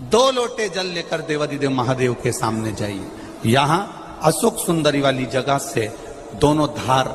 2 लोटे जल लेकर देवादिदेव महादेव के सामने जाइए। यहां अशोक सुंदरी वाली जगह से दोनों धार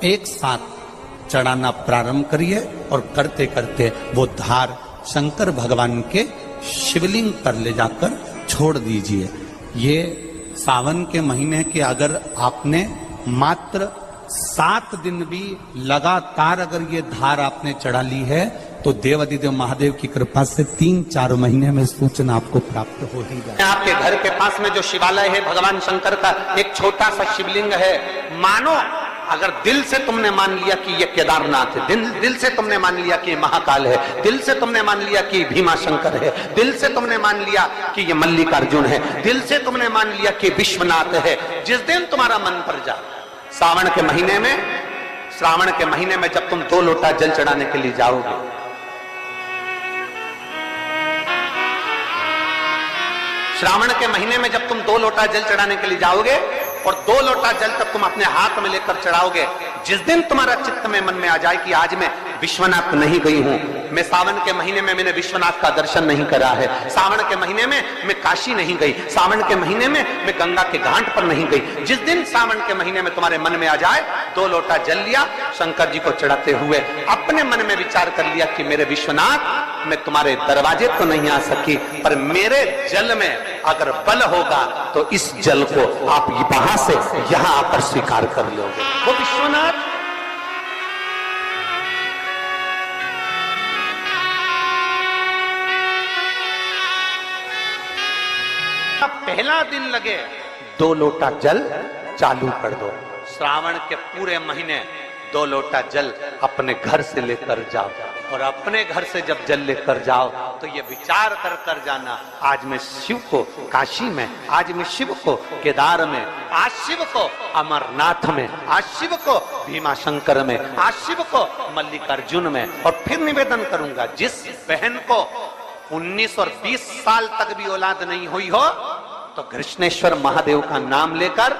एक साथ चढ़ाना प्रारंभ करिए और करते करते वो धार शंकर भगवान के शिवलिंग पर ले जाकर छोड़ दीजिए। ये सावन के महीने के अगर आपने मात्र 7 दिन भी लगातार अगर ये धार आपने चढ़ा ली है तो देवादिदेव महादेव की कृपा से 3-4 महीने में सूचना आपको प्राप्त हो ही जाए। आपके घर के पास में जो शिवालय है भगवान शंकर का एक छोटा सा शिवलिंग है, मानो अगर दिल से तुमने मान लिया कि ये केदारनाथ है, दिल से तुमने मान लिया कि महाकाल है, दिल से तुमने मान लिया कि भीमा शंकर है, दिल से तुमने मान लिया कि ये मल्लिकार्जुन है, दिल से तुमने मान लिया कि विश्वनाथ है। जिस दिन तुम्हारा मन पर जा, श्रावण के महीने में जब तुम 2 लोटा जल चढ़ाने के लिए जाओगे, श्रावण के महीने में जब तुम 2 लोटा जल चढ़ाने के लिए जाओगे और 2 लोटा जल तक तुम अपने हाथ में लेकर चढ़ाओगे, जिस दिन तुम्हारा चित्त में मन में आ जाए कि आज मैं विश्वनाथ नहीं गई हूं, मैं सावन के महीने में मैंने विश्वनाथ का दर्शन नहीं करा है, सावन के महीने में मैं काशी नहीं गई, सावन के महीने में मैं गंगा के घाट पर नहीं गई, जिस दिन सावन के महीने में तुम्हारे मन में आ जाए 2 लोटा जल लिया, शंकर जी को चढ़ाते हुए अपने मन में विचार कर लिया कि मेरे विश्वनाथ, मैं तुम्हारे दरवाजे तो नहीं आ सकी, पर मेरे जल में अगर बल होगा तो इस जल को आप वहां से यहां आकर स्वीकार कर लोगे। वो विश्वनाथ पहला दिन लगे 2 लोटा जल चालू कर दो। श्रावण के पूरे महीने 2 लोटा जल अपने घर से लेकर जाओ और अपने घर से जब जल लेकर जाओ तो ये विचार कर कर जाना, आज मैं शिव को काशी में, आज मैं शिव को केदार में, आज शिव को अमरनाथ में, आज शिव को भीमा शंकर में, आज शिव को मल्लिकार्जुन में। और फिर निवेदन करूंगा, जिस बहन को 19 और 20 साल तक भी औलाद नहीं हुई हो तो कृष्णेश्वर महादेव का नाम लेकर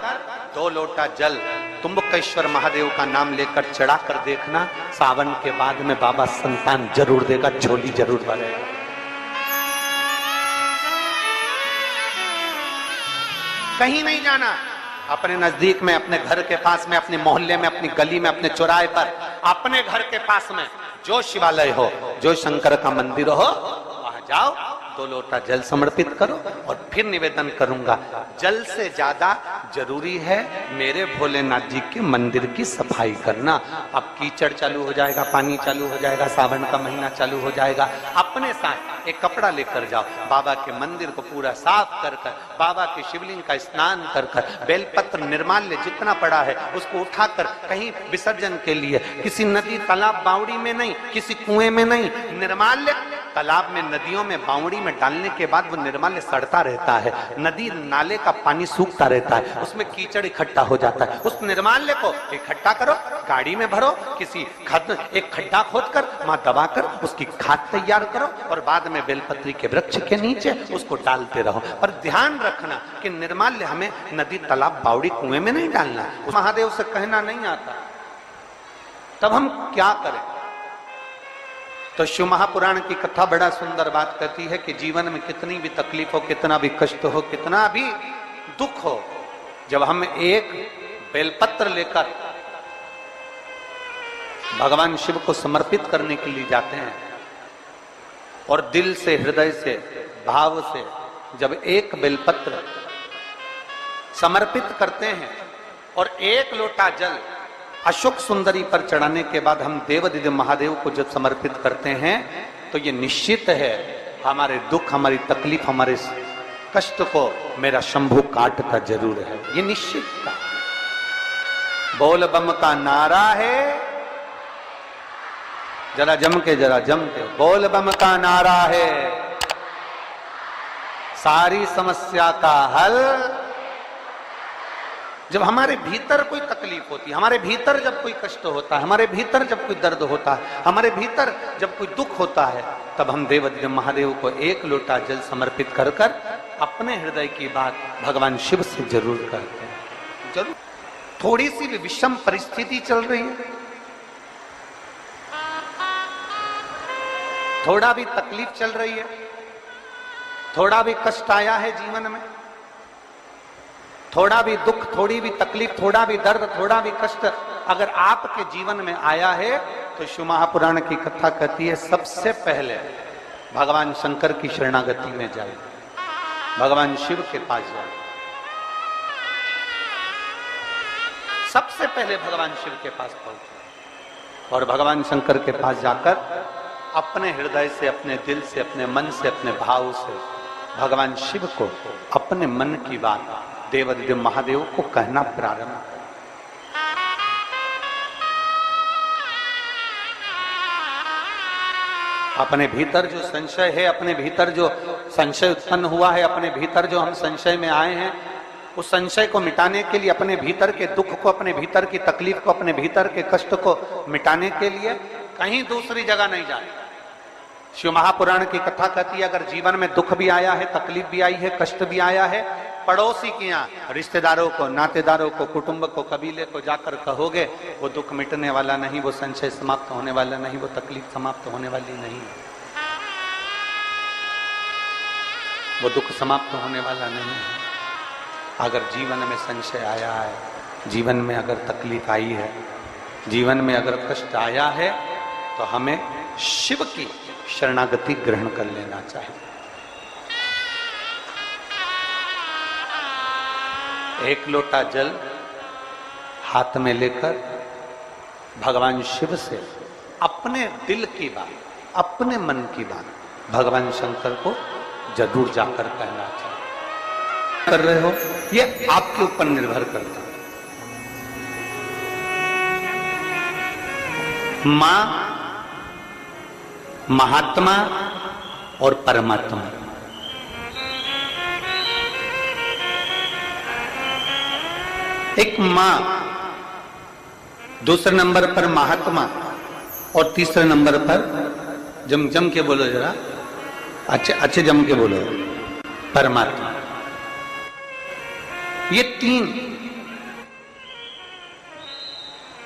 2 लोटा जल तुम्बकेश्वर महादेव का नाम लेकर चढ़ा कर देखना, सावन के बाद में बाबा संतान जरूर देगा, झोली जरूर भरेगा। कहीं नहीं जाना, अपने नजदीक में, अपने घर के पास में, अपने मोहल्ले में, अपनी गली में, अपने चौराहे पर, अपने घर के पास में जो शिवालय हो, जो शंकर का मंदिर हो, वहां जाओ, 2 लोटा जल समर्पित करो। और फिर निवेदन करूंगा, जल से ज्यादा जरूरी है मेरे भोलेनाथ जी के मंदिर की सफाई करना। अब कीचड़ चालू हो जाएगा, पानी चालू हो जाएगा, सावन का महीना चालू हो जाएगा, अपने साथ एक कपड़ा लेकर जाओ, बाबा के मंदिर को पूरा साफ कर कर, बाबा के शिवलिंग का स्नान कर कर, बेलपत्र निर्माल्य जितना पड़ा है उसको उठाकर कहीं विसर्जन के लिए, किसी नदी तालाब बावड़ी में नहीं, किसी कुएं में नहीं, निर्माल्य तालाब में, नदियों में, बावड़ी में डालने के बाद वो निर्माल्य सड़ता रहता है, नदी नाले का पानी सूखता रहता है, उसमें कीचड़ इकट्ठा हो जाता है। उस निर्माल्य को इकट्ठा करो, गाड़ी में भरो, किसी एक खड्डा खोदकर वहां दबाकर उसकी खाद तैयार करो और बाद में बेलपत्री के वृक्ष के नीचे उसको डालते रहो। पर ध्यान रखना कि निर्माल्य हमें नदी तालाब बावड़ी कुएं में नहीं डालना, महादेव से कहना नहीं आता। तब हम क्या करें? तो शिव महापुराण की कथा बड़ा सुंदर बात कहती है कि जीवन में कितनी भी तकलीफ हो, कितना भी कष्ट हो, कितना भी दुख हो, जब हम एक बेलपत्र लेकर भगवान शिव को समर्पित करने के लिए जाते हैं और दिल से, हृदय से, भाव से जब एक बेलपत्र समर्पित करते हैं और 1 लोटा जल अशोक सुंदरी पर चढ़ाने के बाद हम देवादिदेव महादेव को जब समर्पित करते हैं तो ये निश्चित है हमारे दुख, हमारी तकलीफ, हमारे कष्ट को मेरा शंभू काटता जरूर है, ये निश्चित था। बोल बम का नारा है, जरा जमते, बोल बम का नारा है, सारी समस्या का हल। जब हमारे भीतर कोई तकलीफ होती है, हमारे भीतर जब कोई कष्ट होता है, हमारे भीतर जब कोई दर्द होता है, हमारे भीतर जब कोई दुख होता है, तब हम देवादिदेव महादेव को 1 लोटा जल समर्पित कर कर अपने हृदय की बात भगवान शिव से जरूर करते हैं। जरूर थोड़ी सी भी विषम परिस्थिति चल रही है, थोड़ा भी तकलीफ चल रही है, थोड़ा भी कष्ट आया है जीवन में, थोड़ा भी दुख, थोड़ी भी तकलीफ, थोड़ा भी दर्द, थोड़ा भी कष्ट अगर आपके जीवन में आया है तो शिव महापुराण की कथा कहती है सबसे पहले भगवान शंकर की शरणागति में जाए, भगवान शिव के पास जाए। सबसे पहले भगवान शिव के पास पहुंचे और भगवान शंकर के पास जाकर अपने हृदय से, अपने दिल से, अपने मन से, अपने भाव से भगवान शिव को अपने मन की बात देवादिदेव महादेव को कहना प्रारंभ। अपने भीतर जो संशय है, अपने भीतर जो संशय उत्पन्न हुआ है, अपने भीतर जो हम संशय में आए हैं, उस संशय को मिटाने के लिए, अपने भीतर के दुख को, अपने भीतर की तकलीफ को, अपने भीतर के कष्ट को मिटाने के लिए कहीं दूसरी जगह नहीं जाए। शिव महापुराण की कथा कहती है अगर जीवन में दुख भी आया है, तकलीफ भी आई है, कष्ट भी आया है, पड़ोसी के यहाँ, रिश्तेदारों को, नातेदारों को, कुटुंब को, कबीले को जाकर कहोगे, वो दुख मिटने वाला नहीं, वो संशय समाप्त होने वाला नहीं, वो तकलीफ समाप्त होने वाली नहीं, वो दुख समाप्त होने वाला नहीं है। अगर जीवन में संशय आया है, जीवन में अगर तकलीफ आई है, जीवन में अगर कष्ट आया है, तो हमें शिव की शरणागति ग्रहण कर लेना चाहिए। एक लोटा जल हाथ में लेकर भगवान शिव से अपने दिल की बात, अपने मन की बात भगवान शंकर को जरूर जाकर कहना चाहिए। कर रहे हो ये आपके ऊपर निर्भर करता है। मां, महात्मा और परमात्मा, एक मां, दूसरे नंबर पर महात्मा और तीसरे नंबर पर जम के बोलो जरा, अच्छे जम के बोलो, परमात्मा। ये तीन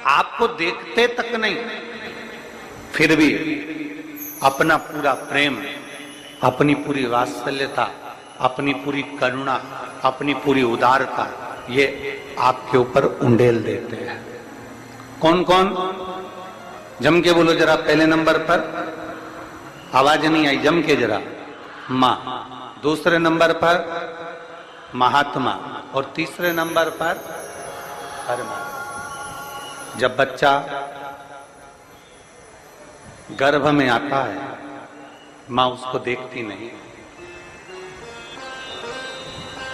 आपको देखते तक नहीं, फिर भी अपना पूरा प्रेम, अपनी पूरी वात्सल्यता, अपनी पूरी करुणा, अपनी पूरी उदारता ये आपके ऊपर उंडेल देते हैं। कौन कौन? जम के बोलो जरा। पहले नंबर पर आवाज नहीं आई, जम के जरा। मां, दूसरे नंबर पर महात्मा और तीसरे नंबर पर परमात्मा। जब बच्चा गर्भ में आता है, मां उसको देखती नहीं,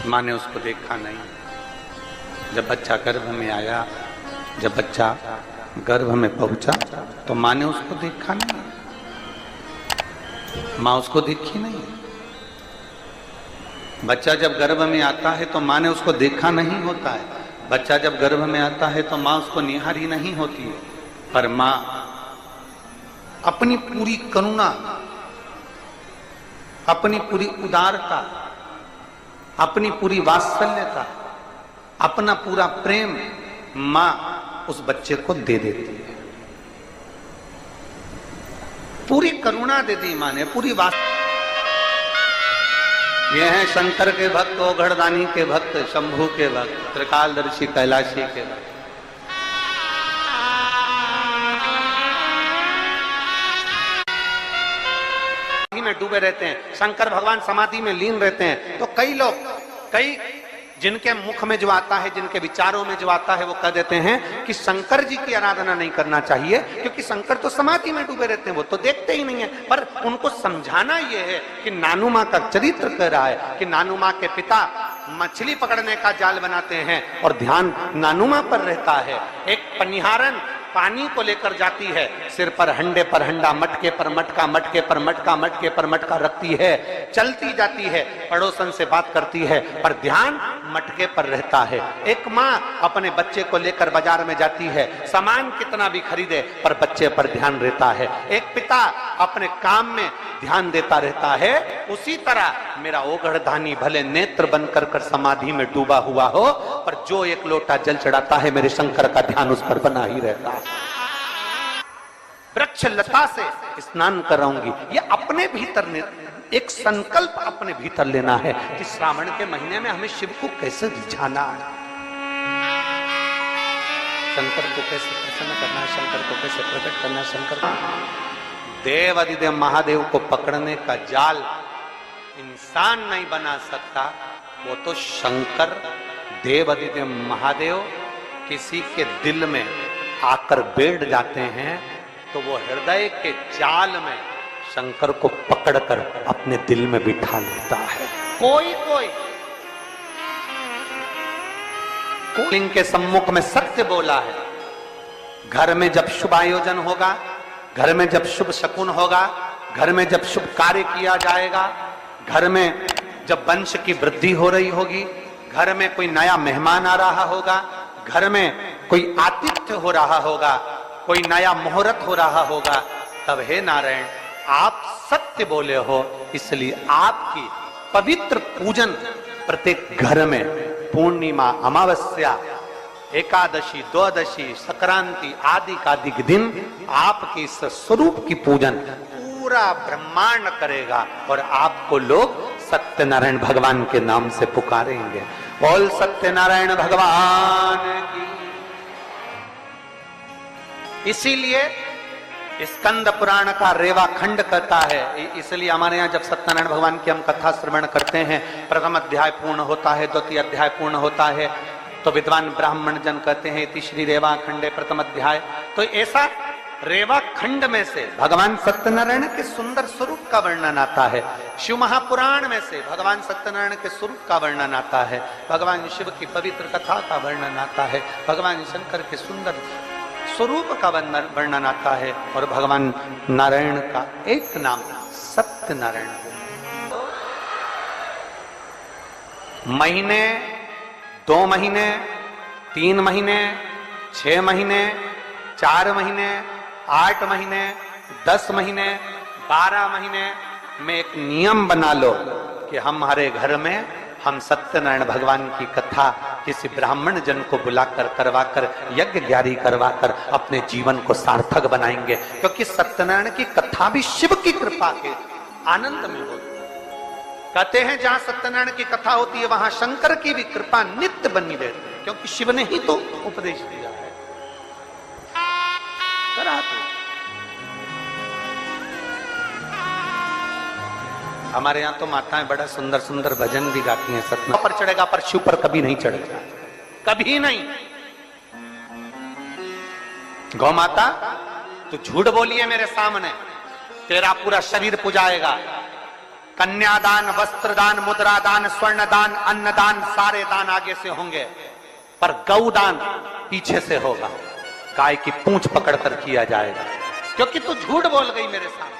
मां ने उसको देखा नहीं। जब बच्चा गर्भ में आया, जब बच्चा गर्भ में पहुंचा, तो मां ने उसको देखा नहीं, मां उसको देखी नहीं। बच्चा जब गर्भ में आता है तो मां ने उसको देखा नहीं होता है। बच्चा जब गर्भ में आता है तो मां उसको निहारी नहीं होती है, पर मां अपनी पूरी करुणा, अपनी पूरी उदारता, अपनी पूरी वात्सल्यता, अपना पूरा प्रेम मां उस बच्चे को दे देती है। पूरी करुणा दे दी मां ने, पूरी ये हैं शंकर के भक्त, ओघड़दानी के भक्त, शंभू के भक्त, त्रिकालदर्शी कैलाशी के भक्त। में डूबे रहते हैं, शंकर भगवान समाधि में लीन रहते हैं। तो कई लोग, कई जिनके मुख में जो आता है, जिनके विचारों में जो आता है, वो कह देते हैं कि शंकर जी की आराधना नहीं करना चाहिए क्योंकि शंकर तो समाधि में डूबे रहते हैं, वो तो देखते ही नहीं है। पर उनको समझाना ये है कि नानू मां का चरित्र कह रहा है कि नानू मां के पिता मछली पकड़ने का जाल बनाते हैं और ध्यान नानू मां पर रहता है। एक पनिहारन पानी को लेकर जाती है, सिर पर हंडे पर हंडा, मटके पर मटका, मटके पर मटका, मटके पर मटका रखती है, चलती जाती है, पड़ोसन से बात करती है, पर ध्यान मटके पर रहता है। एक माँ अपने बच्चे को लेकर बाजार में जाती है, सामान कितना भी खरीदे पर बच्चे पर ध्यान रहता है। एक पिता अपने काम में ध्यान देता रहता है। उसी तरह मेरा ओघड़दानी भले नेत्र बंद कर कर समाधि में डूबा हुआ हो, पर जो एक लोटा जल चढ़ाता है, मेरे शंकर का ध्यान उस पर बना ही रहता है। वृक्ष लता से स्नान कराऊंगी, ये अपने भीतर एक संकल्प अपने भीतर लेना है कि श्रावण के महीने में हमें शिव को कैसे रिझाना है, शंकर को कैसे प्रसन्न करना है, शंकर को कैसे प्रकट करना है। शंकर को देव अधिदेव महादेव को पकड़ने का जाल इंसान नहीं बना सकता, वो तो शंकर देव अधिदेव महादेव किसी के दिल में आकर बैठ जाते हैं तो वो हृदय के जाल में शंकर को पकड़कर अपने दिल में बिठा लेता है। कोई कोई लिंग के सम्मुख में सत्य बोला है, घर में जब शुभ आयोजन होगा, घर में जब शुभ शकुन होगा, घर में जब शुभ कार्य किया जाएगा, घर में जब वंश की वृद्धि हो रही होगी, घर में कोई नया मेहमान आ रहा होगा, घर में कोई आतिथ्य हो रहा होगा, कोई नया मुहूर्त हो रहा होगा, तब हे नारायण आप सत्य बोले हो, इसलिए आपकी पवित्र पूजन प्रत्येक घर में पूर्णिमा, अमावस्या, एकादशी, द्वादशी, संक्रांति आदि कादिक दिन आपके इस स्वरूप की पूजन पूरा ब्रह्मांड करेगा और आपको लोग सत्यनारायण भगवान के नाम से पुकारेंगे। बोल सत्यनारायण भगवान की। इसीलिए स्कंद पुराण का रेवा खंड कहता है, इसलिए हमारे यहाँ जब सत्यनारायण भगवान की हम कथा श्रवण करते हैं, प्रथम अध्याय पूर्ण होता है, द्वितीय अध्याय पूर्ण होता है, तो विद्वान ब्राह्मण जन कहते हैं इति श्री रेवा खंडे प्रथम अध्याय। तो ऐसा रेवा खंड में से भगवान सत्यनारायण के सुंदर स्वरूप का वर्णन आता है, शिव महापुराण में से भगवान सत्यनारायण के स्वरूप का वर्णन आता है, भगवान शिव की पवित्र कथा का वर्णन आता है, भगवान शंकर के सुंदर स्वरूप का वर्णन आता है और भगवान नारायण का एक नाम सत्यनारायण है। महीने, 2 महीने, 3 महीने, 6 महीने, 4 महीने, 8 महीने, 10 महीने, 12 महीने में एक नियम बना लो कि हमारे घर में हम सत्यनारायण भगवान की कथा किसी ब्राह्मण जन को बुलाकर करवाकर यज्ञ ग्यारी करवाकर अपने जीवन को सार्थक बनाएंगे, क्योंकि सत्यनारायण की कथा भी शिव की कृपा के आनंद में होती है। कहते हैं जहां सत्यनारायण की कथा होती है वहां शंकर की भी कृपा नित्य बनी रहती है, क्योंकि शिव ने ही तो उपदेश दिया है। करा तो हमारे यहाँ तो माताएं बड़ा सुंदर सुंदर भजन भी गाती हैं, सतना पर चढ़ेगा पर शिव पर कभी नहीं चढ़ेगा, कभी नहीं। गौ माता तू झूठ बोलिए मेरे सामने, तेरा पूरा शरीर पुजाएगा। कन्यादान, वस्त्रदान, मुद्रादान, स्वर्णदान, अन्नदान, सारे दान आगे से होंगे, पर गौदान पीछे से होगा, गाय की पूंछ पकड़कर किया जाएगा, क्योंकि तू झूठ बोल गई मेरे सामने।